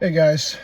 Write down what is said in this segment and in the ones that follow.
Hey guys,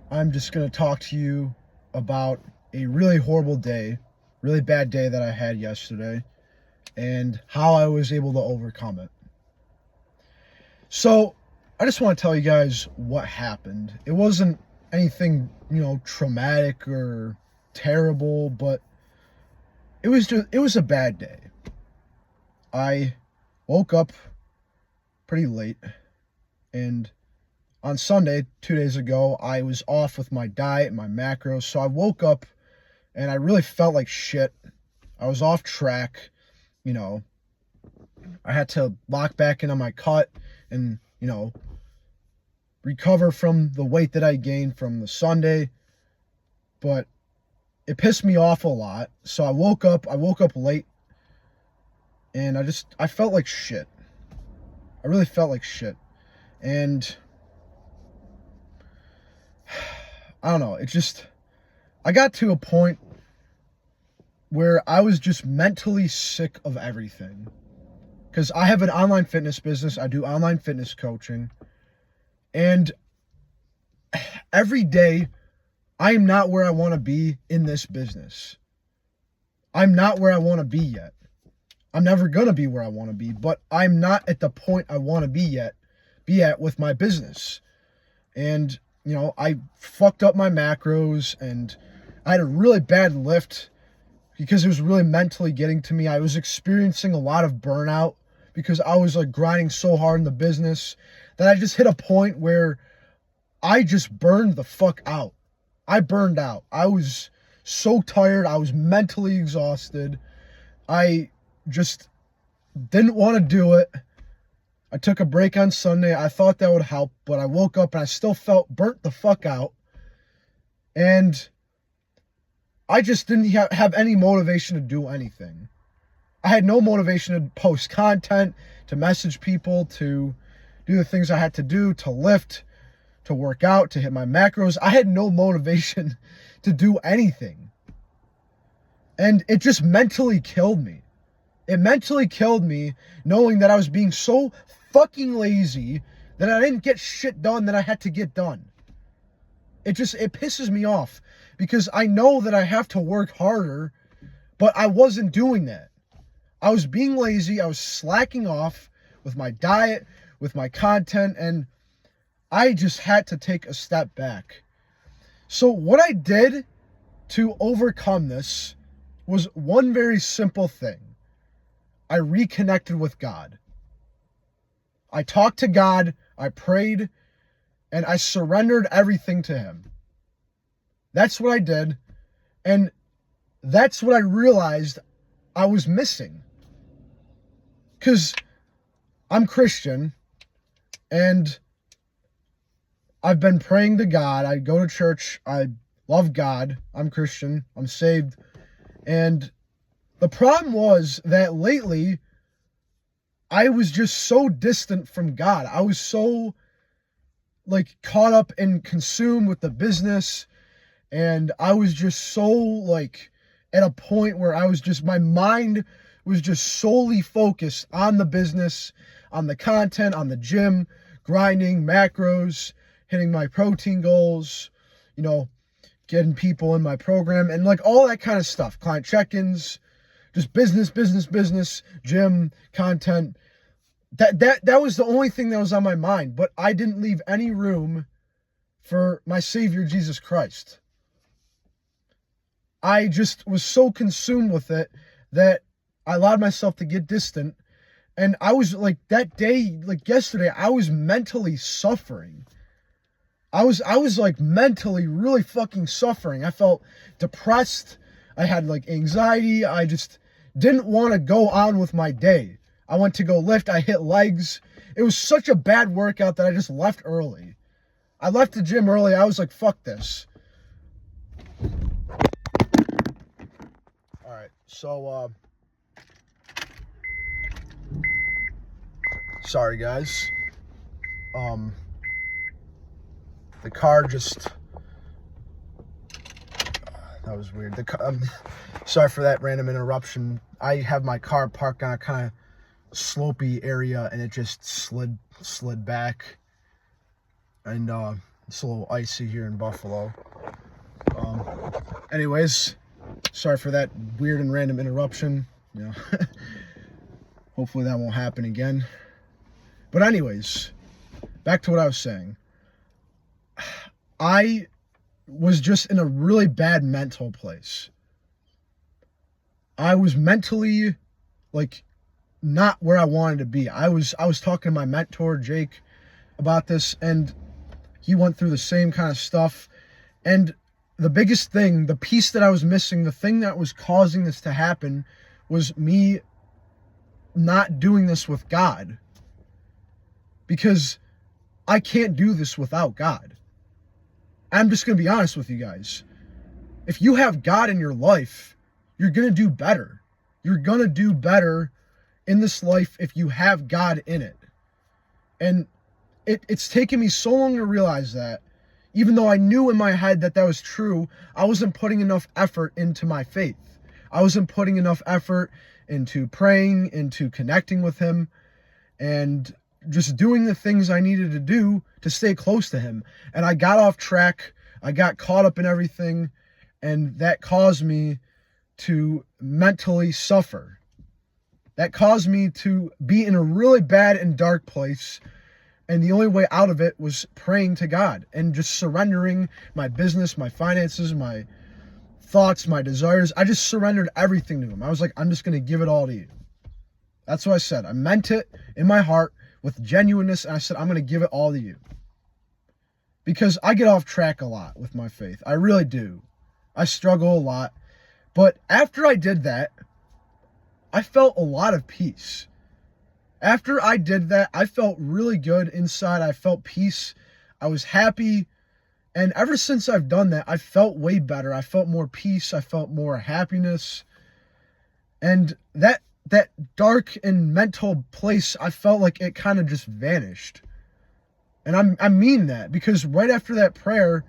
I'm just going to talk to you about a really horrible day, really bad day that I had yesterday, and how I was able to overcome it. So, I just want to tell you guys what happened. It wasn't anything, traumatic or terrible, but it was a bad day. I woke up pretty late, and on Sunday, 2 days ago, I was off with my diet and my macros. So I woke up and I really felt like shit. I was off track. You know, I had to lock back in on my cut and, recover from the weight that I gained from the Sunday. But it pissed me off a lot. So I woke up late and I felt like shit. I really felt like shit. And I don't know. I got to a point where I was just mentally sick of everything. Because I have an online fitness business. I do online fitness coaching. And every day, I am not where I want to be in this business. I'm not where I want to be yet. I'm never going to be where I want to be. But I'm not at the point I want to be at with my business. And I fucked up my macros and I had a really bad lift because it was really mentally getting to me. I was experiencing a lot of burnout because I was like grinding so hard in the business that I just hit a point where I just burned the fuck out. I burned out. I was so tired. I was mentally exhausted. I just didn't want to do it. I took a break on Sunday. I thought that would help, but I woke up and I still felt burnt the fuck out. And I just didn't have any motivation to do anything. I had no motivation to post content, to message people, to do the things I had to do, to lift, to work out, to hit my macros. I had no motivation to do anything. And it just mentally killed me. It mentally killed me knowing that I was being so fucking lazy that I didn't get shit done that I had to get done. It pisses me off because I know that I have to work harder, but I wasn't doing that. I was being lazy. I was slacking off with my diet, with my content, and I just had to take a step back. So what I did to overcome this was one very simple thing. I reconnected with God. I talked to God, I prayed, and I surrendered everything to Him. That's what I did, and that's what I realized I was missing. Because I'm Christian, and I've been praying to God. I go to church. I love God. I'm Christian. I'm saved. And the problem was that lately, I was just so distant from God. I was so caught up and consumed with the business. And I was just so at a point where my mind was just solely focused on the business, on the content, on the gym, grinding, macros, hitting my protein goals, getting people in my program and all that kind of stuff, client check-ins, just business, gym, content. That was the only thing that was on my mind, but I didn't leave any room for my Savior, Jesus Christ. I just was so consumed with it that I allowed myself to get distant. And I was that day, yesterday, I was mentally suffering. I was mentally really fucking suffering. I felt depressed. I had anxiety. I just didn't want to go on with my day. I went to go lift. I hit legs. It was such a bad workout that I just left early. I left the gym early. I was like, fuck this. All right. So, sorry guys. The car just, that was weird. Sorry for that random interruption. I have my car parked on a kind of slopey area and it just slid back. And It's a little icy here in Buffalo. Anyways, sorry for that weird and random interruption. Hopefully that won't happen again. But anyways, back to what I was saying. I was just in a really bad mental place. I was mentally not where I wanted to be. I was talking to my mentor Jake about this, and he went through the same kind of stuff. And the biggest thing, the piece that I was missing, the thing that was causing this to happen, was me not doing this with God. Because I can't do this without God. I'm just going to be honest with you guys. If you have God in your life, you're going to do better. You're going to do better in this life if you have God in it. And it's taken me so long to realize that. Even though I knew in my head that was true, I wasn't putting enough effort into my faith. I wasn't putting enough effort into praying, into connecting with Him, and just doing the things I needed to do to stay close to Him. And I got off track. I got caught up in everything, and that caused me to mentally suffer. That caused me to be in a really bad and dark place. And the only way out of it was praying to God and just surrendering my business, my finances, my thoughts, my desires. I just surrendered everything to Him. I was like, I'm just going to give it all to you. That's what I said. I meant it in my heart with genuineness. And I said, I'm going to give it all to you. Because I get off track a lot with my faith. I really do. I struggle a lot. But after I did that, I felt a lot of peace. After I did that, I felt really good inside. I felt peace. I was happy. And ever since I've done that, I felt way better. I felt more peace. I felt more happiness. And that dark and mental place, I felt like it kind of just vanished. And I mean that, because right after that prayer,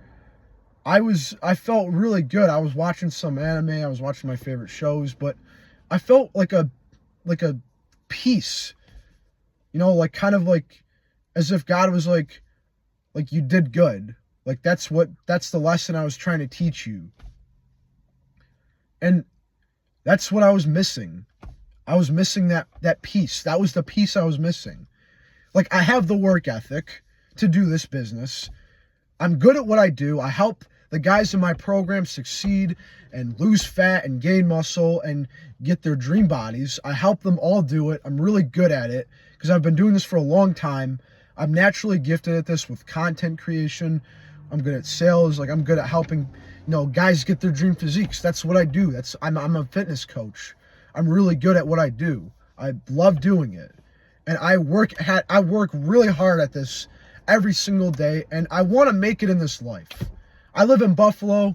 I felt really good. I was watching some anime. I was watching my favorite shows, but I felt like a peace. Kind of like as if God was like you did good. Like that's the lesson I was trying to teach you. And that's what I was missing. I was missing that peace. That was the piece I was missing. Like, I have the work ethic to do this business. I'm good at what I do. I help the guys in my program succeed and lose fat and gain muscle and get their dream bodies. I help them all do it. I'm really good at it because I've been doing this for a long time. I'm naturally gifted at this with content creation. I'm good at sales. I'm good at helping, guys get their dream physiques. That's what I do. I'm a fitness coach. I'm really good at what I do. I love doing it. And I work really hard at this every single day, and I want to make it in this life. I live in Buffalo,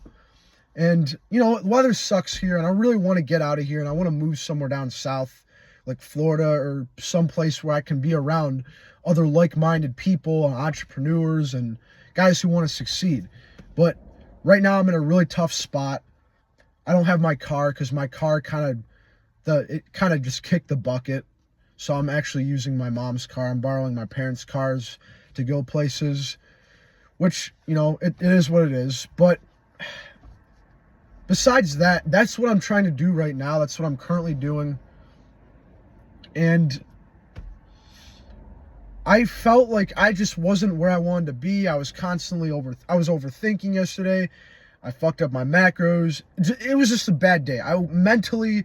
and the weather sucks here, and I really want to get out of here, and I want to move somewhere down south, like Florida or someplace where I can be around other like-minded people and entrepreneurs and guys who want to succeed. But right now I'm in a really tough spot. I don't have my car because my car kind of just kicked the bucket. So I'm actually using my mom's car. I'm borrowing my parents' cars to go places, which, it is what it is. But besides that, that's what I'm trying to do right now. That's what I'm currently doing. And I felt like I just wasn't where I wanted to be. I was overthinking yesterday. I fucked up my macros. It was just a bad day. I mentally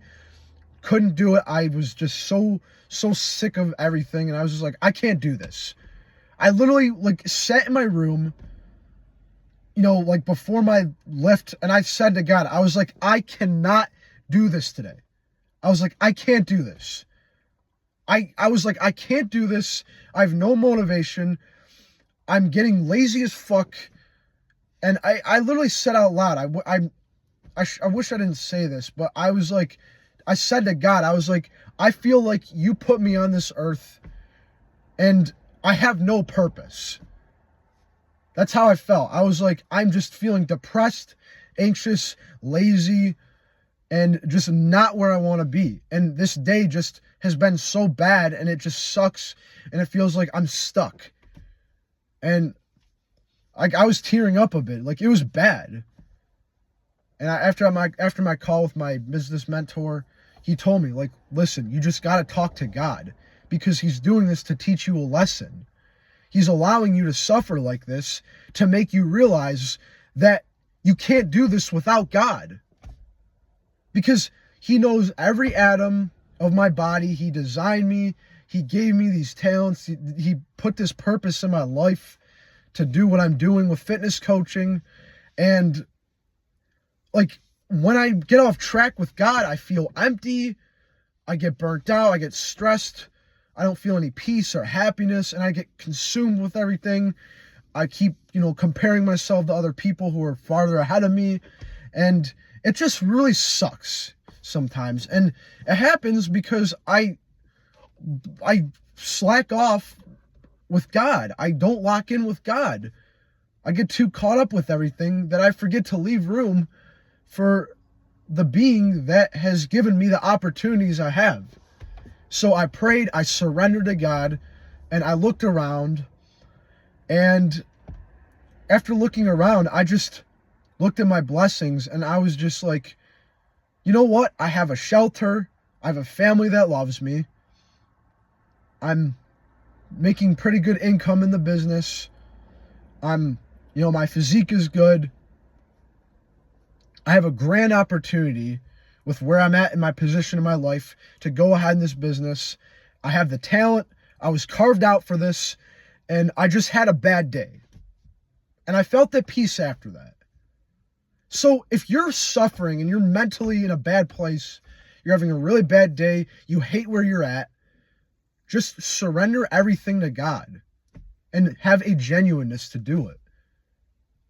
couldn't do it. I was just so sick of everything, and I was just like, I can't do this. I literally sat in my room, before my lift, and I said to God, I was like, I cannot do this today. I was like, I can't do this. I was like, I can't do this. I have no motivation. I'm getting lazy as fuck. And I literally said out loud, I wish I didn't say this, but I was like, I said to God, I was like, I feel like you put me on this earth and I have no purpose. That's how I felt. I was like, I'm just feeling depressed, anxious, lazy, and just not where I want to be. And this day just has been so bad, and it just sucks, and it feels like I'm stuck. And I was tearing up a bit. Like, it was bad. And after my call with my business mentor, he told me, like, listen, you just got to talk to God, because he's doing this to teach you a lesson. He's allowing you to suffer like this to make you realize that you can't do this without God. Because he knows every atom of my body. He designed me. He gave me these talents. He put this purpose in my life to do what I'm doing with fitness coaching. And like, when I get off track with God, I feel empty. I get burnt out. I get stressed. I don't feel any peace or happiness, and I get consumed with everything. I keep, comparing myself to other people who are farther ahead of me, and it just really sucks sometimes. And it happens because I slack off with God. I don't lock in with God. I get too caught up with everything that I forget to leave room for the being that has given me the opportunities I have. So I prayed, I surrendered to God, and I looked around, and after looking around, I just looked at my blessings, and I was just like, you know what? I have a shelter. I have a family that loves me. I'm making pretty good income in the business. My physique is good. I have a grand opportunity with where I'm at in my position in my life to go ahead in this business. I have the talent. I was carved out for this, and I just had a bad day. And I felt at peace after that. So if you're suffering and you're mentally in a bad place, you're having a really bad day, you hate where you're at, just surrender everything to God and have a genuineness to do it.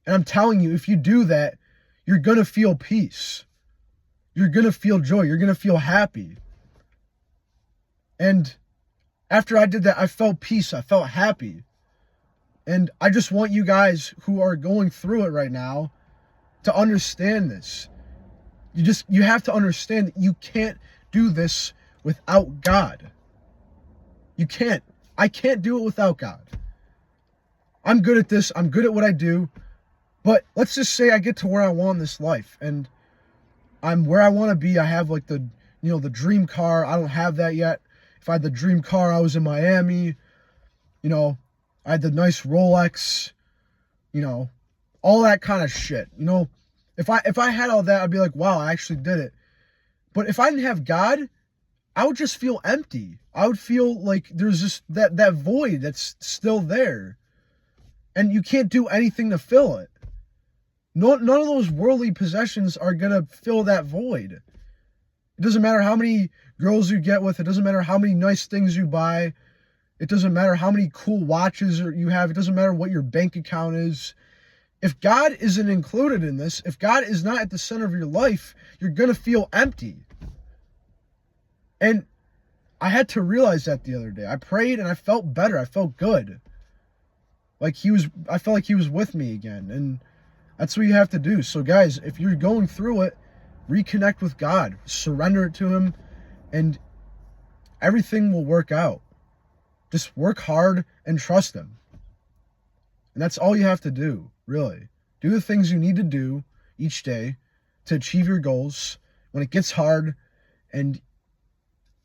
And I'm telling you, if you do that, you're going to feel peace. You're going to feel joy. You're going to feel happy. And after I did that, I felt peace. I felt happy. And I just want you guys who are going through it right now to understand this. You have to understand that you can't do this without God. You can't. I can't do it without God. I'm good at this. I'm good at what I do. But let's just say I get to where I want in this life, and I'm where I want to be. I have like the dream car. I don't have that yet. If I had the dream car, I was in Miami. I had the nice Rolex, all that kind of shit. If I had all that, I'd be like, wow, I actually did it. But if I didn't have God, I would just feel empty. I would feel like there's just that void that's still there. And you can't do anything to fill it. None of those worldly possessions are going to fill that void. It doesn't matter how many girls you get with. It doesn't matter how many nice things you buy. It doesn't matter how many cool watches you have. It doesn't matter what your bank account is. If God isn't included in this, if God is not at the center of your life, you're going to feel empty. And I had to realize that the other day. I prayed and I felt better. I felt good. I felt like he was with me again. And that's what you have to do. So guys, if you're going through it, reconnect with God, surrender it to him, and everything will work out. Just work hard and trust him. And that's all you have to do, really. Do the things you need to do each day to achieve your goals. When it gets hard and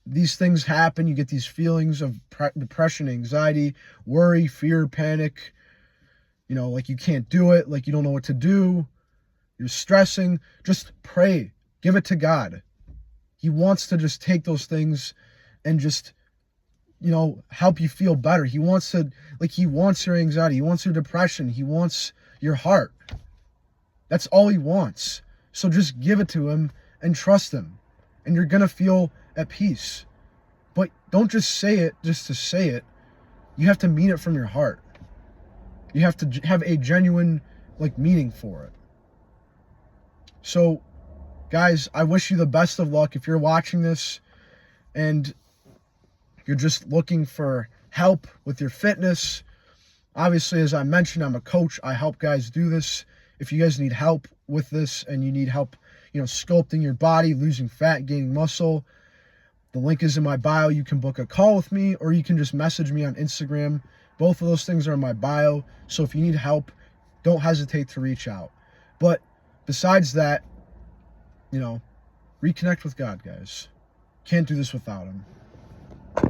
these things happen, you get these feelings of depression, anxiety, worry, fear, panic, like you can't do it, like you don't know what to do, you're stressing, just pray. Give it to God. He wants to just take those things and just, help you feel better. He wants your anxiety. He wants your depression. He wants your heart. That's all he wants. So just give it to him and trust him. And you're going to feel at peace. But don't just say it just to say it. You have to mean it from your heart. You have to have a genuine, meaning for it. So, guys, I wish you the best of luck if you're watching this and you're just looking for help with your fitness. Obviously, as I mentioned, I'm a coach. I help guys do this. If you guys need help with this and you need help, sculpting your body, losing fat, gaining muscle, the link is in my bio. You can book a call with me, or you can just message me on Instagram. Both of those things are in my bio. So if you need help, don't hesitate to reach out. But besides that, reconnect with God, guys. Can't do this without him.